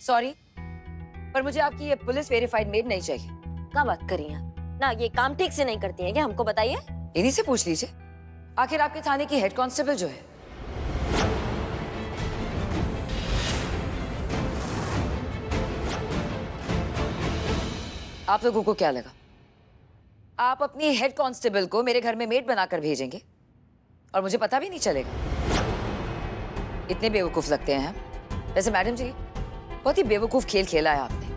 Sorry, पर मुझे आपकी ये पुलिस वेरीफाइड मेड नहीं चाहिए। क्या बात कर रही हैं ना, ये काम ठीक से नहीं करती हैं क्या? हमको बताइए। इन्हीं से पूछ लीजिए। आखिर आपके थाने की हेड कांस्टेबल जो है, आप लोगों को क्या लगा आप अपनी हेड कांस्टेबल को मेरे घर में मेड बनाकर भेजेंगे और मुझे पता भी नहीं चलेगा? इतने बेवकूफ लगते हैं हम। वैसे मैडम जी, बहुत ही बेवकूफ खेल खेला है आपने।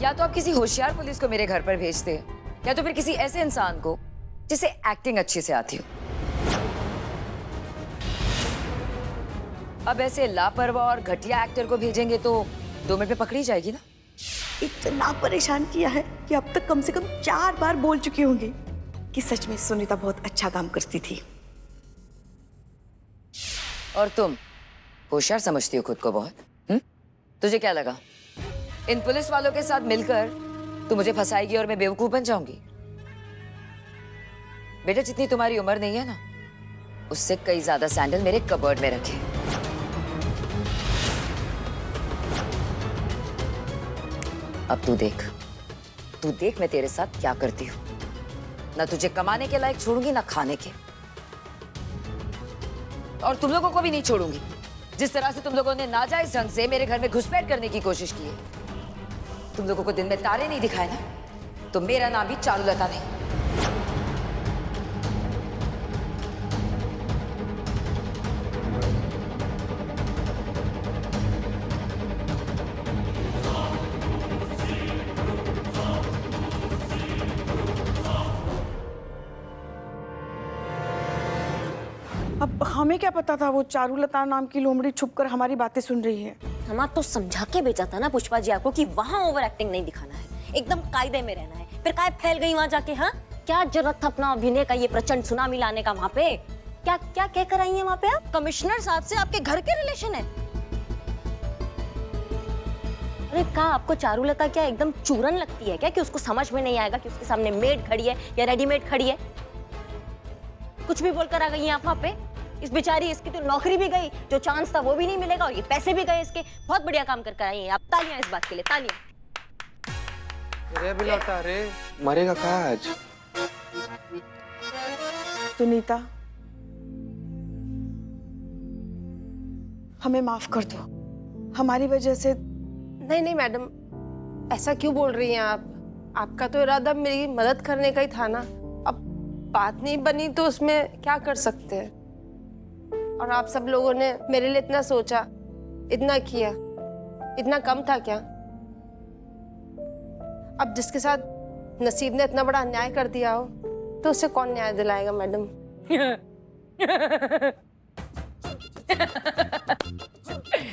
या तो आप किसी होशियार पुलिस को मेरे घर पर भेजते हैं, या तो फिर किसी ऐसे इंसान को जिसे एक्टिंग अच्छी से आती हो। अब ऐसे लापरवाह और घटिया एक्टर को भेजेंगे तो 2 मिनट में पकड़ी जाएगी ना। इतना परेशान किया है कि अब तक कम से कम 4 बार बोल चुके होंगे कि सच में सुनीता बहुत अच्छा काम करती थी। और तुम होशियार समझती हो खुद को बहुत। तुझे क्या लगा इन पुलिस वालों के साथ मिलकर तू मुझे फंसाएगी और मैं बेवकूफ बन जाऊंगी? बेटा, जितनी तुम्हारी उम्र नहीं है ना, उससे कई ज्यादा सैंडल मेरे कबर्ड में रखे। अब तू देख मैं तेरे साथ क्या करती हूँ। ना तुझे कमाने के लायक छोड़ूंगी, ना खाने के। और तुम लोगों को भी नहीं छोड़ूंगी। जिस तरह से तुम लोगों ने नाजायज ढंग से मेरे घर में घुसपैठ करने की कोशिश की है। तुम लोगों को दिन में तारे नहीं दिखाए ना, तो मेरा नाम भी चारुलता नहीं। अब हमें क्या पता था वो चारुलता नाम की लोमड़ी छुपकर हमारी बातें सुन रही है। हम तो समझा के भेजा था ना पुष्पा जी आपको कि वहाँ ओवर एक्टिंग नहीं दिखाना है, एकदम कायदे में रहना है। फिर काय फैल गई वहाँ जाके? हाँ, क्या जरूरत था अपना अभिनय का ये प्रचंड सुनामी लाने का? वहाँ पे क्या क्या कह कर आई हैं? वहाँ पे आप कमिश्नर साहब से आपके घर के रिलेशन है? अरे क्या आपको चारुलता क्या एकदम चूरन लगती है क्या कि उसको समझ में नहीं आएगा कि उसके सामने मेड खड़ी है या रेडीमेड खड़ी है? कुछ भी बोलकर आ गई हैं आप वहाँ पे। इस बेचारी, इसकी तो नौकरी भी गई, जो चांस था वो भी नहीं मिलेगा, और ये पैसे भी गए इसके। बहुत बढ़िया काम कर आई हैं आप। तालियां इस बात के लिए, तालियां। अरे भी लौटा रे, मरेगा कहाँ आज? सुनीता, हमें माफ कर दो। हमारी वजह से। नहीं नहीं मैडम, ऐसा क्यों बोल रही हैं आप? आपका तो इरादा मेरी मदद करने का ही था ना। अब बात नहीं बनी तो उसमें क्या कर सकते हैं। और आप सब लोगों ने मेरे लिए इतना सोचा, इतना किया, इतना कम था क्या? अब जिसके साथ नसीब ने इतना बड़ा अन्याय कर दिया हो तो उसे कौन न्याय दिलाएगा मैडम?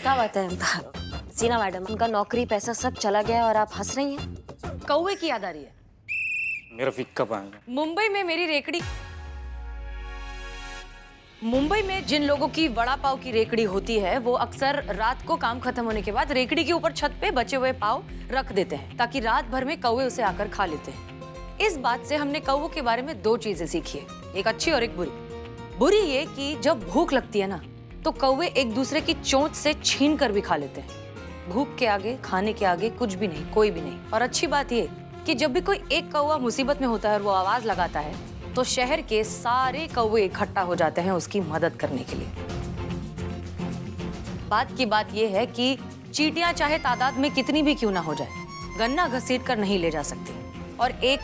क्या बात है सीना मैडम, उनका नौकरी पैसा सब चला गया और आप हंस रही हैं? कौवे की याद आ रही है। मेरा फिक्का पाएंगे। मुंबई में मेरी रेकड़ी, मुंबई में जिन लोगों की वड़ा पाव की रेकड़ी होती है वो अक्सर रात को काम खत्म होने के बाद रेकड़ी के ऊपर छत पे बचे हुए पाव रख देते हैं ताकि रात भर में कौवे उसे आकर खा लेते हैं। इस बात से हमने कौवों के बारे में 2 चीजें सीखी है, एक अच्छी और एक बुरी। बुरी ये कि जब भूख लगती है ना तो कौवे एक दूसरे की चोंच से छीन कर भी खा लेते हैं। भूख के आगे, खाने के आगे कुछ भी नहीं, कोई भी नहीं। और अच्छी बात ये कि जब भी कोई एक कौवा मुसीबत में होता है और वो आवाज लगाता है तो शहर के सारे कौवे इकट्ठा हो जाते हैं उसकी मदद करने के लिए। बात की बात यह है कि चींटियां चाहे तादाद में कितनी भी क्यों ना हो जाए, गन्ना घसीट कर नहीं ले जा सकती। और एक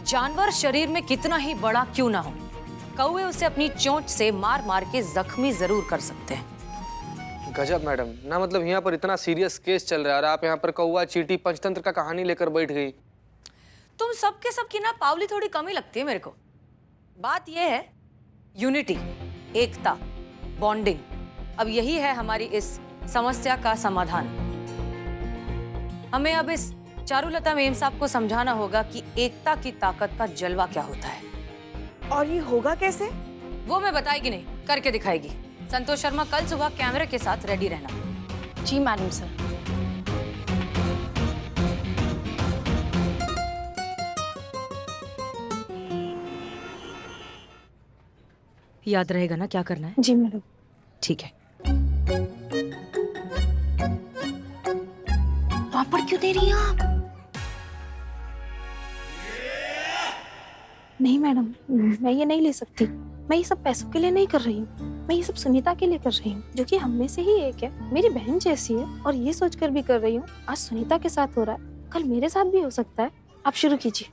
जानवर शरीर में कितना ही बड़ा क्यों ना हो, कौवे उसे अपनी चोंच से मार मार के जख्मी जरूर कर सकते हैं। गजब मैडम ना, मतलब यहाँ पर इतना सीरियस केस चल रहा है और आप यहाँ पर कौवा चींटी पंचतंत्र का कहानी लेकर बैठ गई। तुम सबके सबकी ना पावली थोड़ी कम ही लगती है मेरे को। बात यह है यूनिटी, एकता, बॉन्डिंग। अब यही है हमारी इस समस्या का समाधान। हमें अब इस चारुलता मेम साहब को समझाना होगा कि एकता की ताकत का जलवा क्या होता है। और ये होगा कैसे? वो मैं बताएगी नहीं, करके दिखाएगी। संतोष शर्मा, कल सुबह कैमरे के साथ रेडी रहना। जी मैडम सर। याद रहेगा ना क्या करना है? जी मैडम। ठीक है। दे रही हैं आप? नहीं मैडम, मैं ये नहीं ले सकती। मैं ये सब पैसों के लिए नहीं कर रही हूँ, मैं ये सब सुनीता के लिए कर रही हूँ, जो कि हम में से ही एक है, मेरी बहन जैसी है। और ये सोचकर भी कर रही हूँ, आज सुनीता के साथ हो रहा है, कल मेरे साथ भी हो सकता है। आप शुरू कीजिए।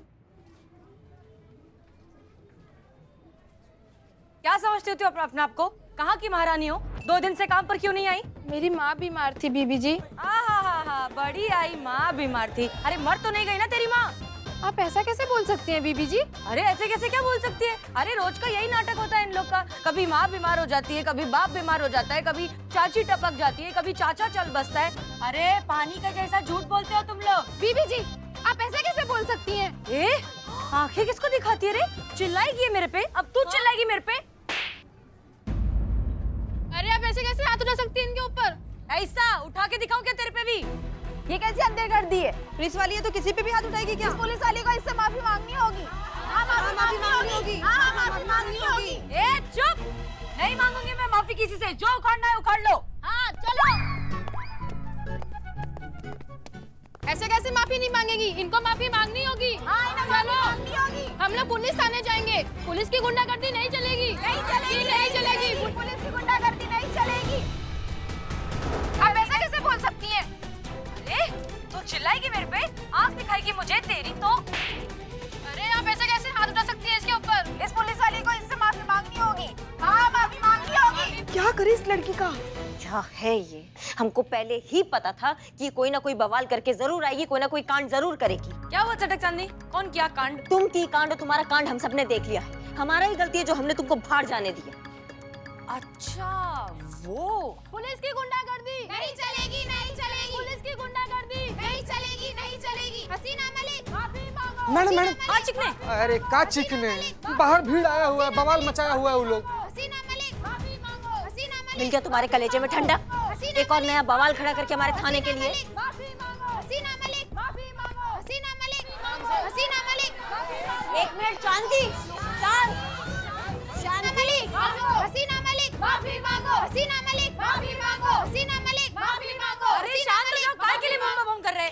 क्या समझते हो अपने आप को? कहाँ की महारानी हो? 2 दिन से काम पर क्यों नहीं आई? मेरी माँ बीमार थी बीबी जी। हा, बड़ी आई माँ बीमार थी। अरे मर तो नहीं गई ना तेरी माँ? आप ऐसा कैसे बोल सकती हैं बीबी जी? अरे ऐसे कैसे क्या बोल सकती है? अरे रोज का यही नाटक होता है इन लोग का। कभी माँ बीमार हो जाती है, कभी बाप बीमार हो जाता है, कभी चाची टपक जाती है, कभी चाचा चल बसता है। अरे पानी का जैसा झूठ बोलते हो तुम लोग। बीबी जी आप ऐसा कैसे बोल सकती हैं? आंखें किसको दिखाती है रे? चिल्लाएगी ये मेरे पे? अब तू चिल्लाएगी मेरे पे? अरे आप ऐसे कैसे हाथ उठा सकती हैं इनके ऊपर? ऐसा उठा के दिखाऊं क्या तेरे पे भी? ये कैसे अंदर कर दी है? पुलिस वाली है तो किसी पे भी हाथ उठाएगी क्या? पुलिस वाली को इससे माफी मांगनी होगी। हाँ माफी मांगनी होगी। हाँ माफी मांगनी होगी। ए चुप! नहीं मांगूंगी मैं माफी किसी से। जो उखाड़ना है उखाड़ लो। हाँ चलो। ऐसे कैसे माफी नहीं मांगेगी? इनको माफी मांगनी होगी। हाँ इन्हें माफी मांगनी होगी। हम लोग पुलिस थाने जाएंगे। पुलिस की गुंडागर्दी नहीं चलेगी। नहीं चलेगी, नहीं चलेगी। पुलिस की गुंडागर्दी नहीं चलेगी। आप ऐसा कैसे बोल सकती हैं? अरे तू चिल्लाएगी मेरे पे? आंख दिखाएगी मुझे तेरी तो? अरे आप ऐसे कैसे हाथ उठा सकती हैं इसके ऊपर? इस पुलिस वाली को इससे माफी मांगनी होगी। हाँ माफी मांगनी होगी। क्या करे इस लड़की का? क्या है ये? हमको पहले ही पता था कि कोई ना कोई बवाल करके जरूर आएगी, कोई ना कोई कांड जरूर करेगी। क्या हुआ चटक चांदनी? कौन किया कांड? तुम की कांड और तुम्हारा कांड हम सबने देख लिया है। हमारा ही गलती है जो हमने तुमको बाहर जाने दिया। अच्छा वो पुलिस की गुंडागर्दी नहीं चलेगी, नहीं चलेगी। पुलिस की गुंडागर्दी नहीं चलेगी, नहीं चलेगी। हसीना मलिक माफी मांगो। मैडम हाँ चिकने। अरे का चिकने, बाहर भीड़ आया हुआ है, बवाल मचाया हुआ है वो लोग। हसीना मलिक माफी मांगो। हसीना मलिक मिल गया तुम्हारे कलेजे में ठंडक? एक और नया बवाल खड़ा करके हमारे थाने के लिए। माफी मांगो। हसीना मलिक माफी मांगो। हसीना मलिक हसीना मलिक। 1 मिनट शांति। शांत। हसीना मलिक हसीना मलिक माफी मांगो। हसीना मलिक माफी मांगो। हसीना मलिक माफी मांगो। अरे शांत हो जाओ, काय के लिए बम बम कर रहे?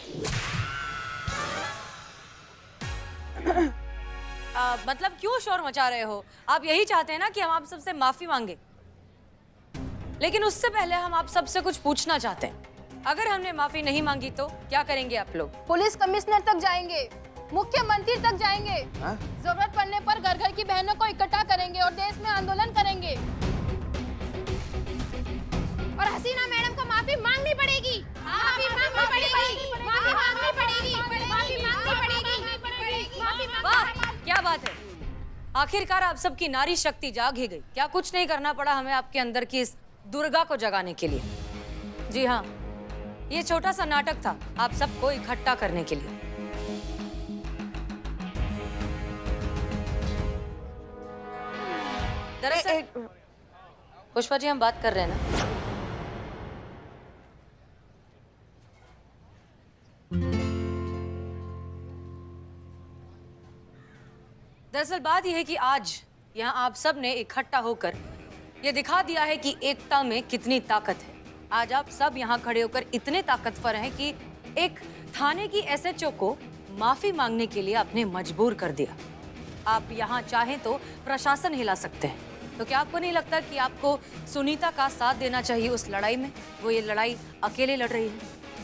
मतलब क्यों शोर मचा रहे हो? आप यही चाहते हैं ना कि हम आप सबसे माफी मांगे, लेकिन उससे पहले हम आप सबसे कुछ पूछना चाहते हैं। अगर हमने माफी नहीं मांगी तो क्या करेंगे आप लोग? पुलिस कमिश्नर तक जाएंगे, मुख्यमंत्री तक जाएंगे। जरूरत पड़ने पर घर घर की बहनों को इकट्ठा करेंगे और देश में आंदोलन करेंगे। और हसीना मैडम को माफी मांगनी पड़ेगी। माफी मांगनी पड़ेगी। माफी मांगनी पड़ेगी। माफी मांगनी पड़ेगी। माफी वाह क्या बात है! आखिरकार आप सबकी नारी शक्ति जाग ही गई। क्या कुछ नहीं करना पड़ा हमें आपके अंदर की इस दुर्गा को जगाने के लिए? जी हाँ, ये छोटा सा नाटक था आप सबको इकट्ठा करने के लिए। दरअसल पुष्पा जी हम बात कर रहे हैं ना। दरअसल बात यह है कि आज यहाँ आप सब ने इकट्ठा होकर ये दिखा दिया है कि एकता में कितनी ताकत है। आज आप सब यहाँ खड़े होकर इतने ताकतवर हैं कि एक थाने की एसएचओ को माफी मांगने के लिए आपने मजबूर कर दिया। आप यहाँ चाहें तो प्रशासन हिला सकते हैं। तो क्या आपको नहीं लगता कि आपको सुनीता का साथ देना चाहिए उस लड़ाई में? वो ये लड़ाई अकेले लड़ रही है।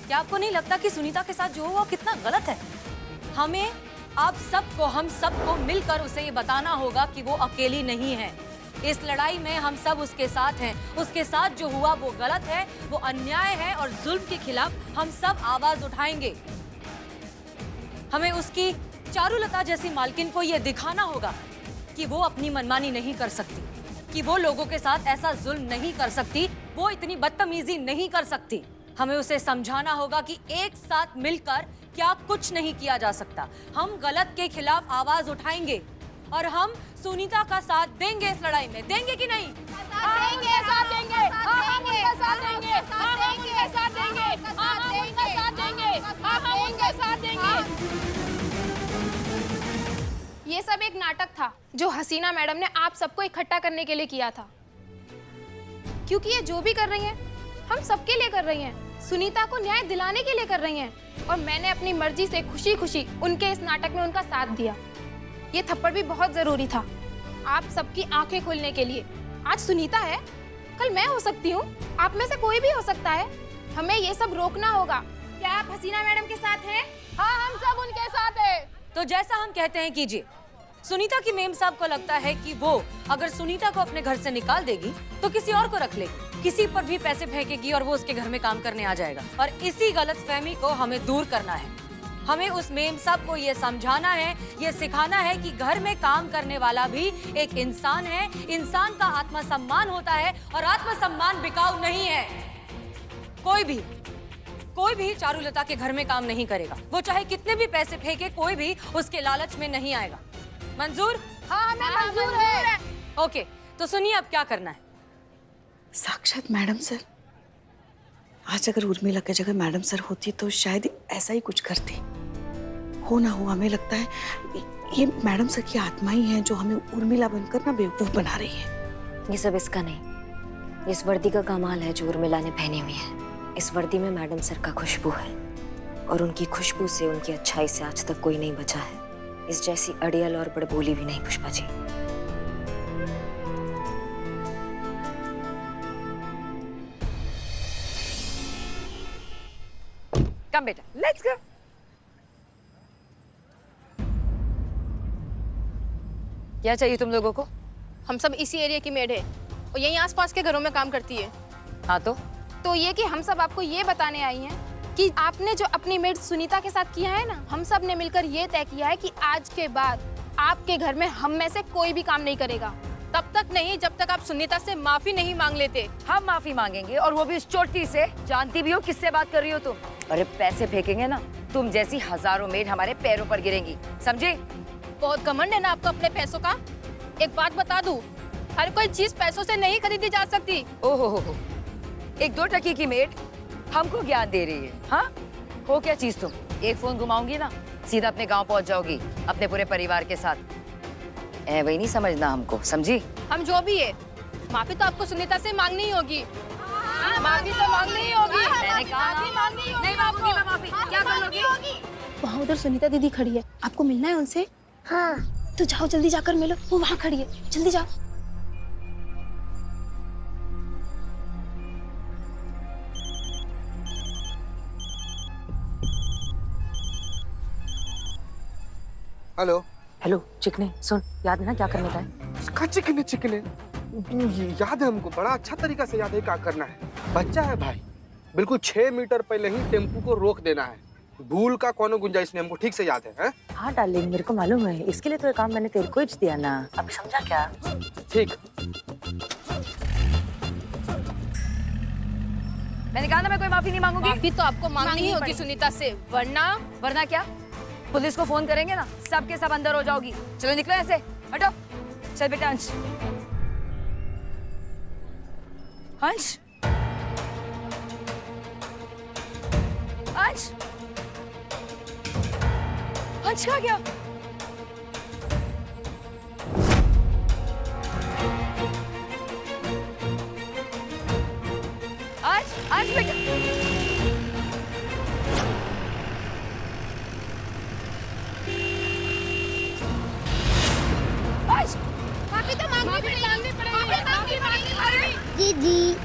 क्या आपको नहीं लगता कि सुनीता के साथ जो हुआ कितना गलत है? हमें आप सबको, हम सबको मिलकर उसे ये बताना होगा कि वो अकेली नहीं है। इस लड़ाई में हम सब उसके साथ हैं। उसके साथ जो हुआ वो गलत है, वो अन्याय है और जुल्म के खिलाफ हम सब आवाज उठाएंगे। हमें उसकी चारुलता जैसी मालकिन को ये दिखाना होगा कि वो अपनी मनमानी नहीं कर सकती, कि वो लोगों के साथ ऐसा जुल्म नहीं कर सकती, वो इतनी बदतमीजी नहीं कर सकती। हमें उसे समझाना होगा कि एक साथ मिलकर क्या कुछ नहीं किया जा सकता। हम गलत के खिलाफ आवाज उठाएंगे और हम सुनीता का साथ देंगे इस लड़ाई में। देंगे कि नहीं? देंगे, साथ देंगे, हम उनका साथ देंगे, हम उनका साथ देंगे, हम उनका साथ देंगे, हम उनका साथ देंगे। ये सब एक नाटक था जो हसीना मैडम ने आप सबको इकट्ठा करने के लिए किया था, क्योंकि ये जो भी कर रही हैं हम सबके लिए कर रही हैं, सुनीता को न्याय दिलाने के लिए कर रही हैं और मैंने अपनी मर्जी से खुशी खुशी उनके इस नाटक में उनका साथ दिया। ये थप्पड़ भी बहुत जरूरी था आप सबकी आंखें खोलने के लिए। आज सुनीता है, कल मैं हो सकती हूँ, आप में से कोई भी हो सकता है। हमें ये सब रोकना होगा। क्या आप हसीना मैडम के साथ हैं? हाँ, हम सब उनके साथ हैं। तो जैसा हम कहते हैं कीजिए। सुनीता की मेम साहब को लगता है कि वो अगर सुनीता को अपने घर से निकाल देगी तो किसी और को रख लेगी, किसी पर भी पैसे फेंकेगी और वो उसके घर में काम करने आ जाएगा। और इसी गलतफहमी को हमें दूर करना है। हमें उस मेम साहब को ये समझाना है, ये सिखाना है कि घर में काम करने वाला भी एक इंसान है, इंसान का आत्मसम्मान होता है और आत्मसम्मान बिकाऊ नहीं है। कोई भी चारुलता के घर में काम नहीं करेगा, वो चाहे कितने भी पैसे फेंके, कोई भी उसके लालच में नहीं आएगा। मंजूर? हाँ, हमें मंजूर है। ओके, तो सुनिए अब क्या करना है। साक्षात मैडम सर, आज अगर उर्मिला की जगह मैडम सर होती तो शायद ऐसा ही कुछ करती। हो ना हो, हमें लगता है ये मैडम सर की आत्मा ही है जो हमें उर्मिला बनकर ना बेवकूफ बना रही है। ये सब इसका नहीं, इस वर्दी का कमाल है जो उर्मिला ने पहनी हुई है। इस वर्दी में मैडम सर का खुशबू है और उनकी खुशबू से, उनकी अच्छाई से आज तक कोई नहीं बचा है। इस जैसी अड़ियल और बड़बोली भी नहीं पुष्पा जी। कम बेटा, लेट्स गो। क्या चाहिए तुम लोगों को? हम सब इसी एरिया की मेड है और यहीं आसपास के घरों में काम करती है। हाँ तो ये कि हम सब आपको ये बताने आई हैं कि आपने जो अपनी मेड सुनीता के साथ किया है ना, हम सब ने मिलकर ये तय किया है कि आज के बाद आपके घर में हम में से कोई भी काम नहीं करेगा। तब तक नहीं जब तक आप सुनीता से माफी नहीं मांग लेते। हम माफी मांगेंगे, और वो भी उस चोटी से। जानती भी हो किससे बात कर रही हो तुम? अरे पैसे फेंकेंगे ना, तुम जैसी हजारों मेड हमारे पैरों पर गिरेंगी, समझे? बहुत घमंड है ना आपको अपने पैसों का। एक बात बता दूं, हर कोई चीज पैसों से नहीं खरीदी जा सकती। ओहो हो, एक 2 टकी की मेड हमको ज्ञान दे रही है। हाँ, हो क्या चीज तुम? एक फोन घुमाऊंगी ना, सीधा अपने गांव पहुंच जाओगी अपने पूरे परिवार के साथ। वही नहीं समझना हमको, समझी? हम जो भी है, माफी तो आपको सुनीता से मांगनी ही होगी। माफी तो मांगनी ही होगी। मैंने कहा ना, नहीं मांगूंगी मैं माफी। क्या करोगी? वहाँ उधर सुनीता दीदी खड़ी है, आपको मिलना है उनसे? हाँ। तो जाओ, जल्दी जाकर मिलो, वो वहाँ खड़ी है, जल्दी जाओ। हेलो। हेलो चिकने, सुन, याद है ना क्या करने का है? का चिकने चिकने याद है हमको, बड़ा अच्छा तरीका से याद है क्या करना है। बच्चा है भाई, बिल्कुल 6 मीटर पहले ही टेम्पू को रोक देना है। भूल का कोनो गुंजाइश नहीं, हमको ठीक से याद है। हाँ डार्लिंग, मेरे को मालूम है, इसके लिए तो ये काम मैंने तेरे को ही दिया ना। अब समझा क्या? ठीक। मैंने कहा ना मैं कोई माफी नहीं मांगूंगी। माफी तो आपको मांगनी ही होगी सुनीता से, वरना क्या? पुलिस को फोन करेंगे ना, सबके सब अंदर हो जाओगी। चलो निकलो ऐसे, हटो। चल बेटा अंश। अंश, अंश, अंश कहाँ गया? अंश, अंश बेटा। माफी तो मांगनी पड़ेगी। दीदी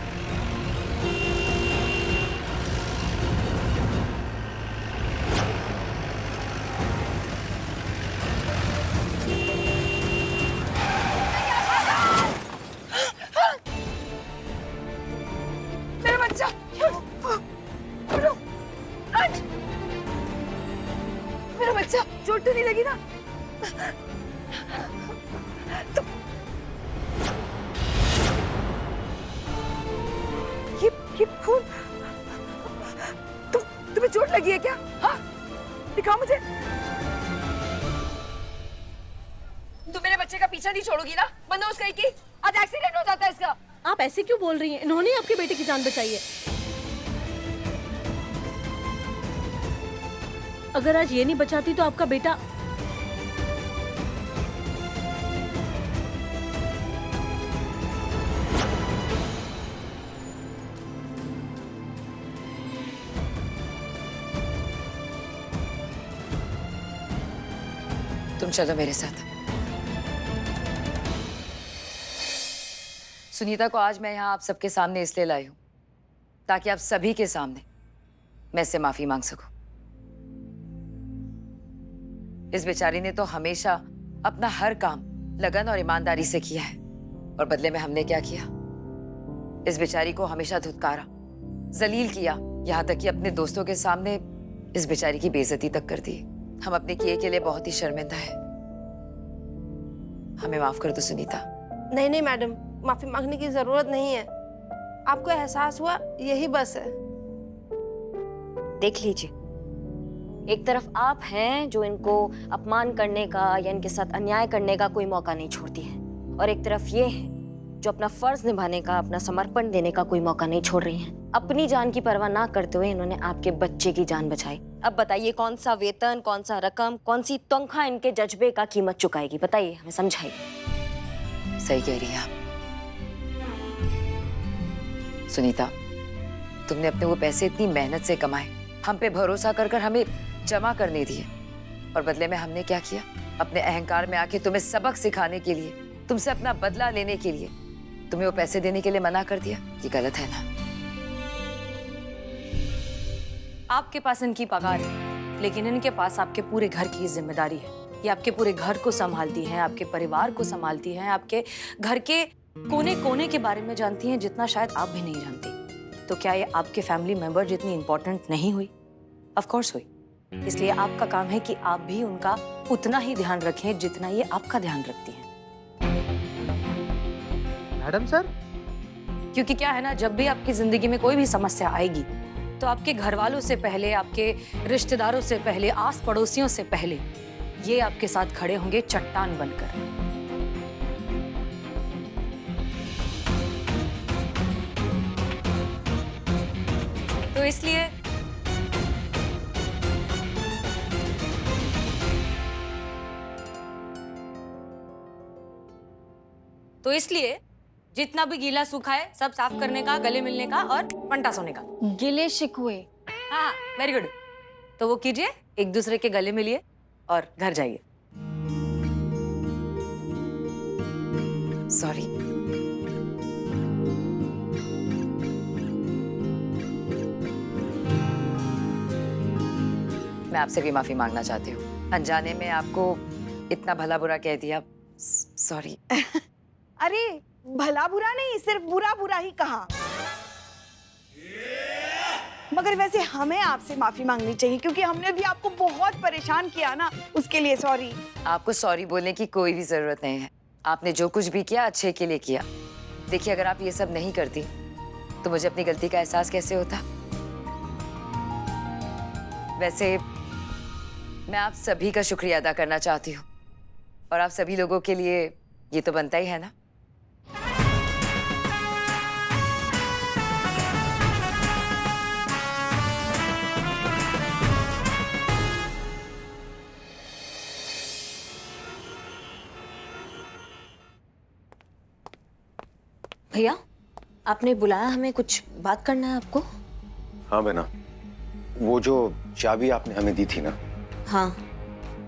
मेरा बच्चा, उठो। अंश, मेरा बच्चा, चोट तो नहीं लगी ना? ये खून, तुम्हें चोट लगी है क्या? हाँ, दिखाओ मुझे। तुम मेरे बच्चे का पीछा नहीं छोड़ोगी ना? बंदोबस्त कहीं की, आज एक्सीडेंट हो जाता है इसका। आप ऐसे क्यों बोल रही हैं? इन्होंने आपके बेटे की जान बचाई है। अगर आज ये नहीं बचाती तो आपका बेटा तुम चलो मेरे साथ। सुनीता को आज मैं यहाँ आप सबके सामने इसलिए लाई हूँ ताकि आप सभी के सामने मैं इससे माफी मांग सकूं। इस बेचारी ने तो हमेशा अपना हर काम लगन और ईमानदारी से किया है और बदले में हमने क्या किया? इस बेचारी को हमेशा धुतकारा, जलील किया, यहाँ तक कि अपने दोस्तों के सामने इस बेचारी की बेइज्जती तक कर दी। हम अपने किए के लिए बहुत ही शर्मिंदा है। हमें माफ कर दो सुनीता। नहीं नहीं मैडम, माफी मांगने की जरूरत नहीं है। आपको एहसास हुआ, यही बस है। देख लीजिए, एक तरफ आप हैं जो इनको अपमान करने का या इनके साथ अन्याय करने का कोई मौका नहीं छोड़ती है, और एक तरफ ये है जो अपना फर्ज निभाने का, अपना समर्पण देने का कोई मौका नहीं छोड़ रही हैं। अपनी जान की परवाह ना करते हुए इन्होंने आपके बच्चे की जान बचाई। अब बताइए कौन सा वेतन, कौन सा रकम, कौन सी तनख्वाह इनके जज्बे का कीमत चुकाएगी? बताइए, हमें समझाइए। सही कह रही हैं आप। सुनीता, तुमने अपने वो पैसे इतनी मेहनत से कमाए, हम पे भरोसा कर कर हमें जमा करने दिए, और बदले में हमने क्या किया? अपने अहंकार में आके तुम्हें सबक सिखाने के लिए, तुमसे अपना बदला लेने के लिए तुम्हें वो पैसे देने के लिए मना कर दिया। ये गलत है ना? आपके पास इनकी पगार है, लेकिन इनके पास आपके पूरे घर की जिम्मेदारी है। ये आपके पूरे घर को संभालती हैं, आपके परिवार को संभालती हैं, आपके घर के कोने कोने के बारे में जानती हैं जितना शायद आप भी नहीं जानती। तो क्या ये आपके फैमिली मेंबर जितनी इंपॉर्टेंट नहीं हुई? ऑफ कोर्स हुई। इसलिए आपका काम है कि आप भी उनका उतना ही ध्यान रखें जितना ये आपका ध्यान रखती हैं। मैडम सर, क्योंकि क्या है ना, जब भी आपकी जिंदगी में कोई भी समस्या आएगी तो आपके घर वालों से पहले, आपके रिश्तेदारों से पहले, आस पड़ोसियों से पहले ये आपके साथ खड़े होंगे चट्टान बनकर। तो इसलिए जितना भी गीला सूखा है सब साफ करने का, गले मिलने का और पंटा सोने का। गिले शिकवे। हाँ, वेरी गुड। तो वो कीजिए, एक दूसरे के गले मिलिए और घर जाइए। सॉरी। मैं आपसे भी माफी मांगना चाहती हूँ। अनजाने में आपको इतना भला बुरा कह दिया। सॉरी। अरे भला बुरा नहीं, सिर्फ बुरा बुरा ही कहा। मगर वैसे हमें आपसे माफी मांगनी चाहिए क्योंकि हमने भी आपको बहुत परेशान किया ना, उसके लिए सॉरी। आपको सॉरी बोलने की कोई भी जरूरत नहीं है। आपने जो कुछ भी किया अच्छे के लिए किया। देखिए, अगर आप ये सब नहीं करती तो मुझे अपनी गलती का एहसास कैसे होता? वैसे मैं आप सभी का शुक्रिया अदा करना चाहती हूँ, और आप सभी लोगों के लिए ये तो बनता ही है ना। भैया, आपने बुलाया हमें, कुछ बात करना है आपको? हाँ बहना, वो जो चाबी आपने हमें दी थी ना, हाँ,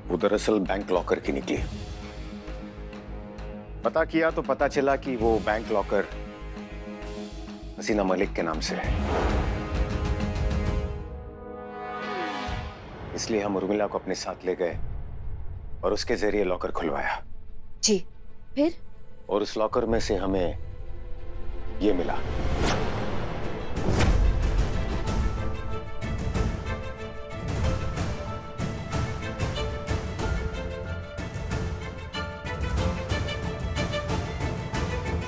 वो दरअसल बैंक लॉकर की निकली। पता किया तो पता चला कि वो बैंक लॉकर हसीना मलिक के नाम से है। इसलिए हम उर्मिला को अपने साथ ले गए और उसके जरिए लॉकर खुलवाया। जी, फिर? और उस लॉकर में से हमें ये मिला।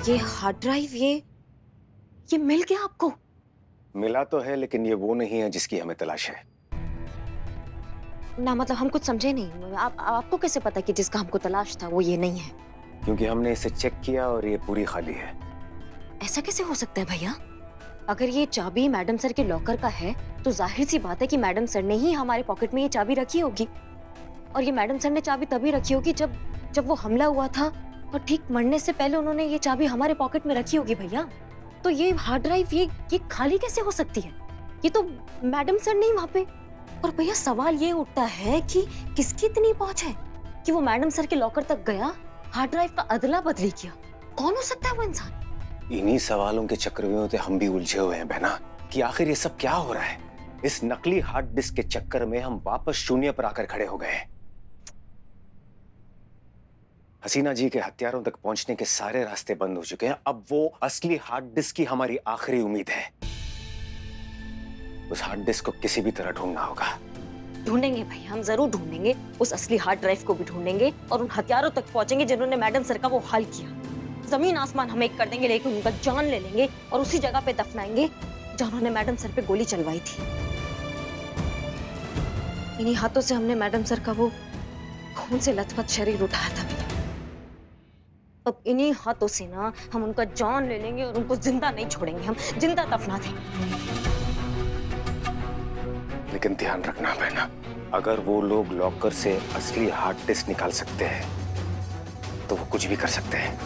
ये हार्ड ड्राइव, ये मिल गया आपको? मिला तो है, लेकिन ये वो नहीं है जिसकी हमें तलाश है। ना मतलब हम कुछ समझे नहीं। आपको कैसे पता कि जिसका हमको तलाश था वो ये नहीं है? क्योंकि हमने इसे चेक किया और ये पूरी खाली है। ऐसा कैसे हो सकता है भैया? अगर ये चाबी मैडम सर के लॉकर का है तो जाहिर सी बात है कि मैडम सर ने ही हमारे पॉकेट में ये चाबी रखी होगी, और ये मैडम सर ने चाबी तभी रखी होगी जब वो हमला हुआ था और ठीक मरने से पहले उन्होंने ये चाबी हमारे पॉकेट में रखी होगी भैया। तो ये हार्ड ड्राइव ये खाली कैसे हो सकती है? ये तो मैडम सर नहीं वहां पे। और भैया, सवाल ये उठता है कि किसकी इतनी पहुंच है? कि वो मैडम सर के लॉकर तक गया, हार्ड ड्राइव का अदला बदली किया? कौन हो सकता है वो इंसान? इन्हीं सवालों के चक्रव्यूह में हम भी उलझे हुए हैं बहना, कि आखिर ये सब क्या हो रहा है। इस नकली हार्ड डिस्क के चक्कर में हम वापस शून्य पर आकर खड़े हो गए हैं। हसीना जी के हथियारों तक पहुंचने के सारे रास्ते बंद हो चुके हैं। अब वो असली हार्ड डिस्क की हमारी आखिरी उम्मीद है। उस हार्ड डिस्क को किसी भी तरह ढूंढना होगा। ढूंढेंगे भाई, हम जरूर ढूंढेंगे। उस असली हार्ड ड्राइव को भी ढूंढेंगे और उन हथियारों तक पहुंचेंगे जिन्होंने मैडम सर का वो हाल किया। जमीन आसमान हम एक कर देंगे, लेकिन उनका जान ले लेंगे और उसी जगह पे दफनाएंगे जहां उन्होंने मैडम सर पे गोली चलवाई थी। इन्हीं हाथों से हमने मैडम सर का वो खून से लथपथ शरीर उठाया था भैया। अब इन्हीं हाथों से ना हम उनका जान ले लेंगे और उनको जिंदा नहीं छोड़ेंगे, हम जिंदा दफना देंगे। लेकिन ध्यान रखना बहना, अगर वो लोग लॉकर से असली हार्ड डिस्क निकाल सकते हैं तो वो कुछ भी कर सकते हैं।